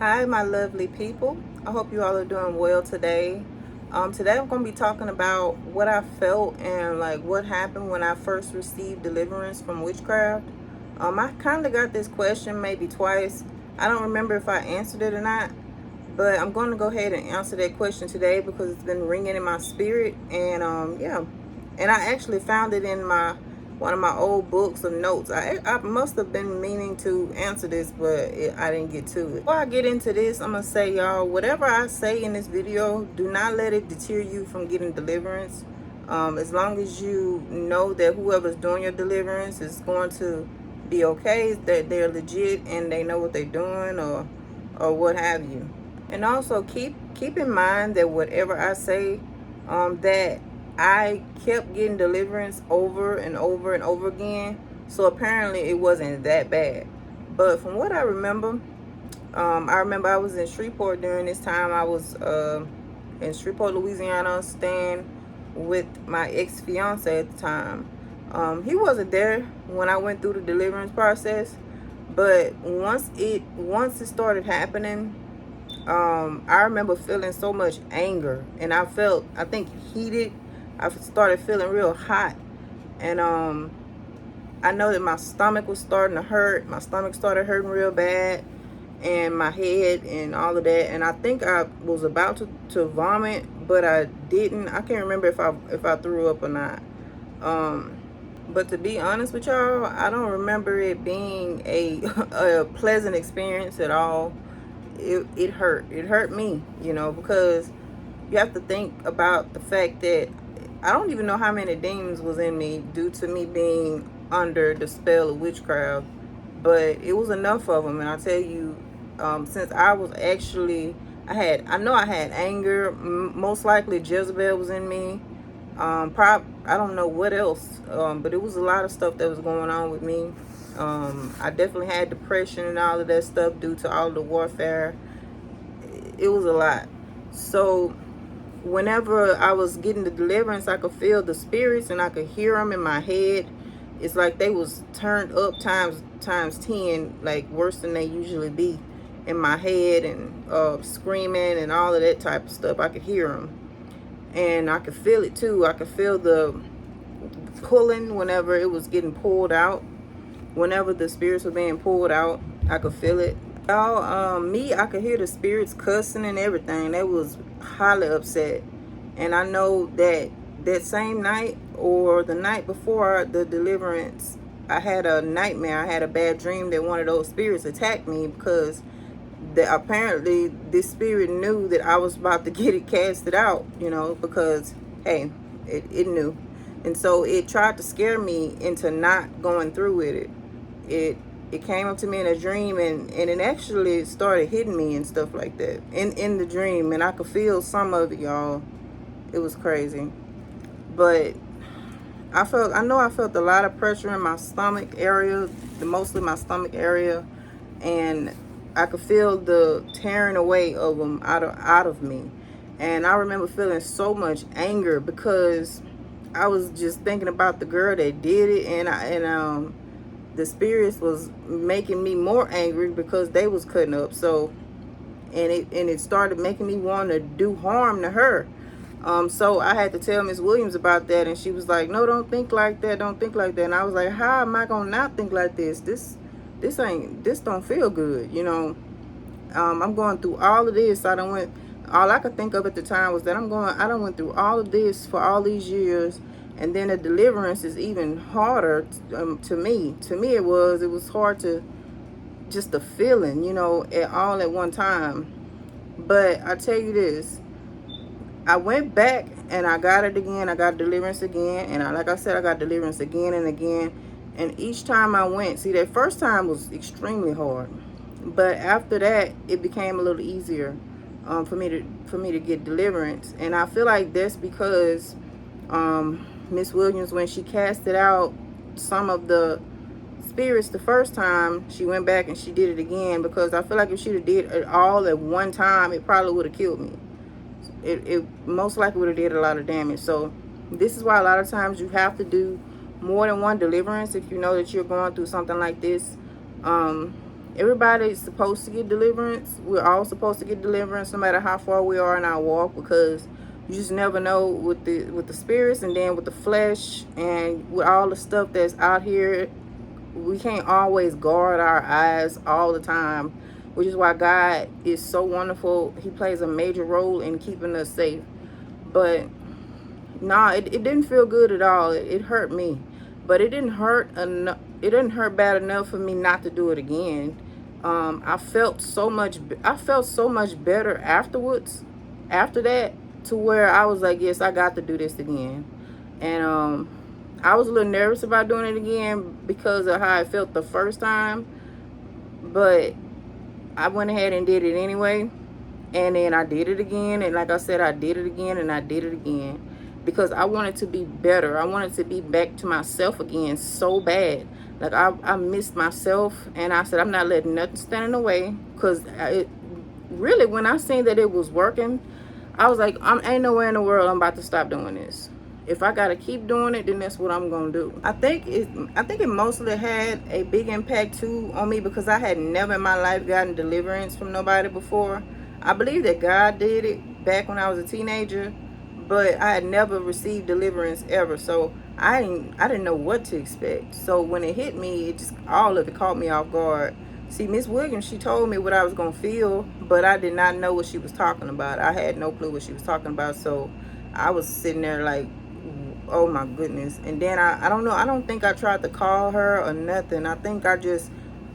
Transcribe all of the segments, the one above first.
Hi, my lovely people. I hope you all are doing well today. Today I'm going to be talking about what I felt and like what happened when I first received deliverance from witchcraft. I kind of got this question maybe twice. I don't remember if I answered it or not, but I'm going to go ahead and answer that question today because it's been ringing in my spirit. And yeah, and I actually found it in my one of my old books of notes. I must have been meaning to answer this, but I didn't get to it. Before I get into this, I'm gonna say, y'all, whatever I say in this video, do not let it deter you from getting deliverance. As long as you know that whoever's doing your deliverance is going to be okay, that they're legit and they know what they're doing, or what have you. And also keep in mind that whatever I say, that I kept getting deliverance over and over and over again. So apparently it wasn't that bad. But from what I remember I was in Shreveport during this time. I was in Shreveport, Louisiana, staying with my ex-fiance at the time. He wasn't there when I went through the deliverance process, but once it started happening, I remember feeling so much anger, and I think heated. I started feeling real hot, and I know that my stomach was starting to hurt. My stomach started hurting real bad, and my head and all of that. And I think I was about to vomit, but I didn't. I can't remember if I threw up or not. But to be honest with y'all, I don't remember it being a a pleasant experience at all. It hurt. It hurt me, because you have to think about the fact that I don't even know how many demons was in me due to me being under the spell of witchcraft, but it was enough of them. And I tell you, since I was actually, I know I had anger. Most likely Jezebel was in me. I don't know what else, but it was a lot of stuff that was going on with me. I definitely had depression and all of that stuff due to all the warfare. It was a lot. So whenever I was getting the deliverance, I could feel the spirits and I could hear them in my head. It's like they was turned up times 10, like worse than they usually be, in my head, and screaming and all of that type of stuff. I could hear them, and I could feel it too. I could feel the pulling whenever it was getting pulled out. Whenever the spirits were being pulled out, I could feel it. I could hear the spirits cussing and everything. They was highly upset. And I know that that same night or the night before the deliverance, I had a nightmare. I had a bad dream that one of those spirits attacked me because apparently this spirit knew that I was about to get it casted out, because, hey, it knew. And so it tried to scare me into not going through with it. It came up to me in a dream, and it actually started hitting me and stuff like that in the dream, and I could feel some of it, y'all. It was crazy. But I know I felt a lot of pressure in my stomach area, mostly my stomach area, and I could feel the tearing away of them out of me. And I remember feeling so much anger because I was just thinking about the girl that did it, and the spirits was making me more angry because they was cutting up. So, and it started making me want to do harm to her. So I had to tell Miss Williams about that, and she was like, "No, don't think like that. Don't think like that." And I was like, "How am I gonna not think like this? This don't feel good, I'm going through all of this. All I could think of at the time was that I done went through all of this for all these years, and then the deliverance is even harder to me. To me, it was hard to just the feeling, at one time. But I tell you this, I went back and I got it again. I got deliverance again, and like I said, I got deliverance again and again. And each time I went, see, that first time was extremely hard, but after that, it became a little easier for me to get deliverance. And I feel like that's because Miss Williams, when she casted out some of the spirits the first time, she went back and she did it again, because I feel like if she'd have did it all at one time, it probably would have killed me. It most likely would have did a lot of damage. So this is why a lot of times you have to do more than one deliverance if you know that you're going through something like this. Everybody's supposed to get deliverance. We're all supposed to get deliverance no matter how far we are in our walk, because you just never know with the spirits, and then with the flesh, and with all the stuff that's out here. We can't always guard our eyes all the time, which is why God is so wonderful. He plays a major role in keeping us safe. But nah, it didn't feel good at all. It hurt me, but it didn't hurt enough. It didn't hurt bad enough for me not to do it again. I felt so much. I felt so much better afterwards. After that, to where I was like, yes, I got to do this again. And I was a little nervous about doing it again because of how I felt the first time, but I went ahead and did it anyway. And then I did it again, and like I said, I did it again, and I did it again, because I wanted to be better. I wanted to be back to myself again so bad. Like I missed myself, and I said, I'm not letting nothing stand in the way, because it really, when I seen that it was working, I was like, ain't nowhere in the world I'm about to stop doing this. If I gotta keep doing it, then that's what I'm gonna do. I think it mostly had a big impact too on me, because I had never in my life gotten deliverance from nobody before. I believe that God did it back when I was a teenager, but I had never received deliverance ever. So I didn't know what to expect. So when it hit me, it just, all of it caught me off guard. See, Miss Williams, she told me what I was gonna feel, but I did not know what she was talking about. I had no clue what she was talking about. So I was sitting there like, oh my goodness. And then I don't know, I don't think I tried to call her or nothing. I think I just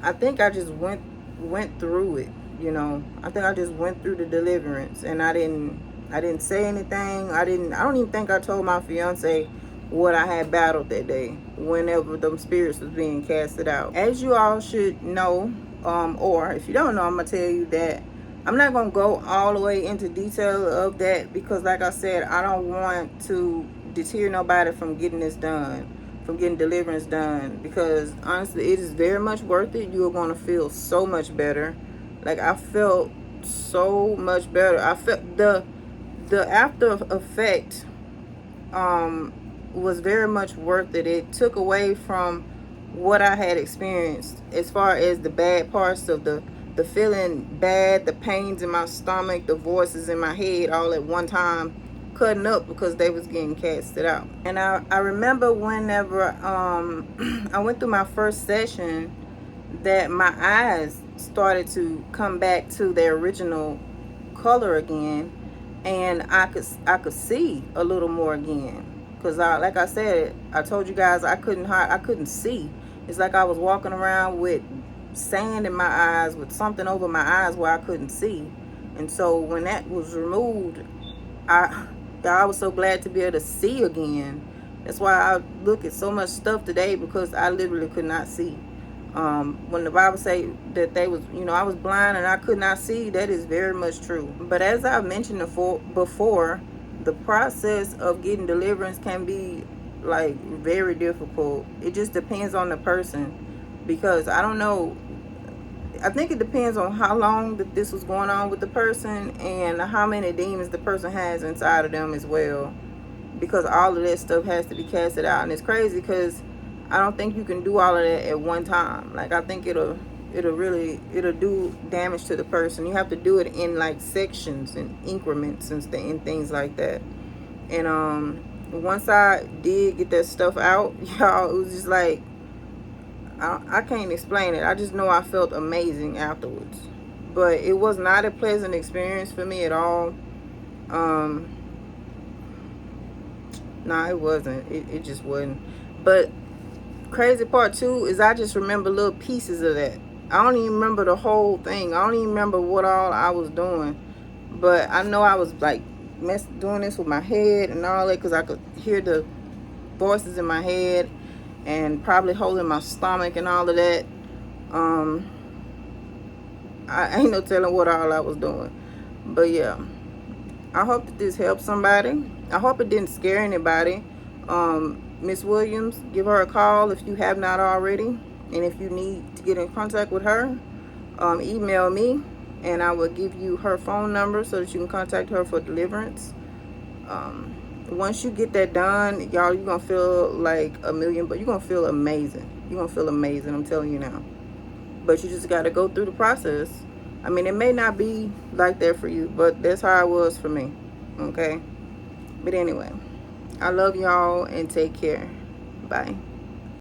went through it, you know. I think I just went through the deliverance, and I didn't say anything. I don't even think I told my fiance what I had battled that day whenever them spirits was being casted out. As you all should know, or if you don't know, I'm gonna tell you that I'm not gonna go all the way into detail of that, because like I said, I don't want to deter nobody from getting this done, from getting deliverance done, because honestly, it is very much worth it. You are going to feel so much better. Like, I felt so much better. I felt the after effect was very much worth it. It took away from what I had experienced, as far as the bad parts of the feeling bad, the pains in my stomach, the voices in my head all at one time cutting up because they was getting casted out. And I remember whenever I went through my first session, that my eyes started to come back to their original color again, and I could see a little more again. Because like I said, I told you guys I couldn't see. It's like I was walking around with sand in my eyes, with something over my eyes where I couldn't see. And so when that was removed, I was so glad to be able to see again. That's why I look at so much stuff today, because I literally could not see. When the Bible say that they was, I was blind and I could not see, that is very much true. But as I've mentioned before, the process of getting deliverance can be like very difficult. It just depends on the person, because I don't know. I think it depends on how long that this was going on with the person, and how many demons the person has inside of them as well, because all of that stuff has to be casted out. And it's crazy, because I don't think you can do all of that at one time. Like, I think it'll do damage to the person. You have to do it in like sections and increments and things like that. And once I did get that stuff out, y'all, it was just like, I can't explain it. I just know I felt amazing afterwards. But it was not a pleasant experience for me at all. Nah, it wasn't. It just wasn't. But crazy part too is I just remember little pieces of that. I don't even remember the whole thing. I don't even remember what all I was doing. But I know I was like doing this with my head and all that, because I could hear the voices in my head, and probably holding my stomach and all of that. I ain't no telling what all I was doing. But yeah, I hope that this helps somebody. I hope it didn't scare anybody. Miss Williams, give her a call if you have not already. And if you need to get in contact with her, email me, and I will give you her phone number so that you can contact her for deliverance. Once you get that done, y'all, you're going to feel like a million, but you're going to feel amazing. You're going to feel amazing, I'm telling you now. but you just got to go through the process. I mean, it may not be like that for you, but that's how it was for me. Okay. But anyway, I love y'all and take care. Bye.